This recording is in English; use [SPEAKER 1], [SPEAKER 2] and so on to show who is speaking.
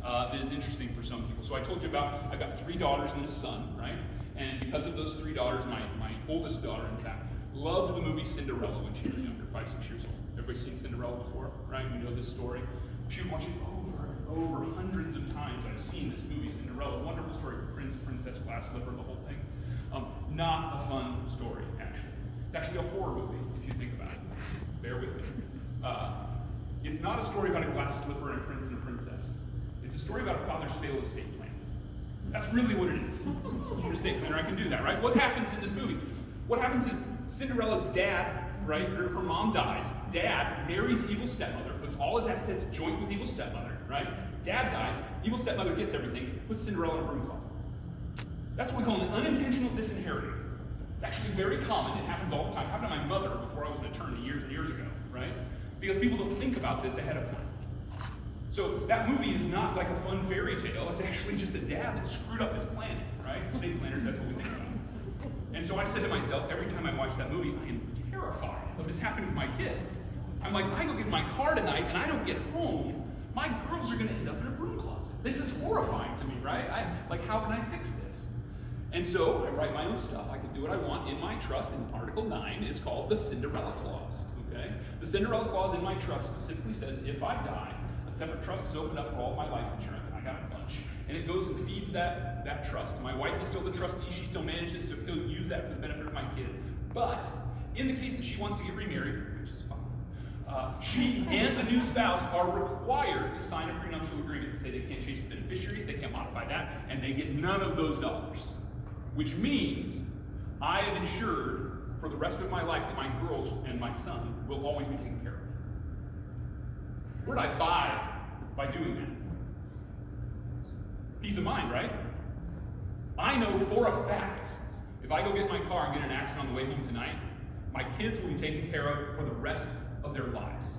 [SPEAKER 1] that is interesting for some people. So I told you about, I've got 3 daughters and a son, right? And because of those 3 daughters, my oldest daughter, in fact, loved the movie Cinderella when she was younger, 5, 6 years old. Everybody's seen Cinderella before, right? We know this story. She would watch it over and over, hundreds of times. I've seen this movie Cinderella, wonderful story, Prince, Princess, glass slipper, the whole thing. Not a fun story, actually. It's actually a horror movie, if you think about it. Bear with me. It's not a story about a glass slipper and a prince and a princess. It's a story about a father's failed estate plan. That's really what it is. An estate planner, I can do that, right? What happens in this movie? What happens is Cinderella's dad, right, her mom dies. Dad marries evil stepmother, puts all his assets joint with evil stepmother, right? Dad dies, evil stepmother gets everything, puts Cinderella in a broom closet. That's what we call an unintentional disinheriting. It's actually very common. It happens all the time. It happened to my mother before I was an attorney years and years ago, right? Because people don't think about this ahead of time. So that movie is not like a fun fairy tale. It's actually just a dad that screwed up his planning, right? Estate planners, that's what we think about. And so I said to myself, every time I watch that movie, I am terrified of this happening with my kids. I'm like, I go get in my car tonight and I don't get home, my girls are going to end up in a broom closet. This is horrifying to me, right? How can I fix this? And so I write my own stuff. I can do what I want in my trust, and Article 9 is called the Cinderella Clause, okay? The Cinderella Clause in my trust specifically says if I die, a separate trust is opened up for all of my life insurance. I got a bunch. And it goes and feeds that trust. My wife is still the trustee. She still manages to use that for the benefit of my kids. But in the case that she wants to get remarried, which is fine, she and the new spouse are required to sign a prenuptial agreement. Say they can't change the beneficiaries, they can't modify that, and they get none of those dollars. Which means I have ensured for the rest of my life that my girls and my son will always be taken care of. What did I buy by doing that? Peace of mind, right? I know for a fact, if I go get in my car and get in an accident on the way home tonight, my kids will be taken care of for the rest of their lives.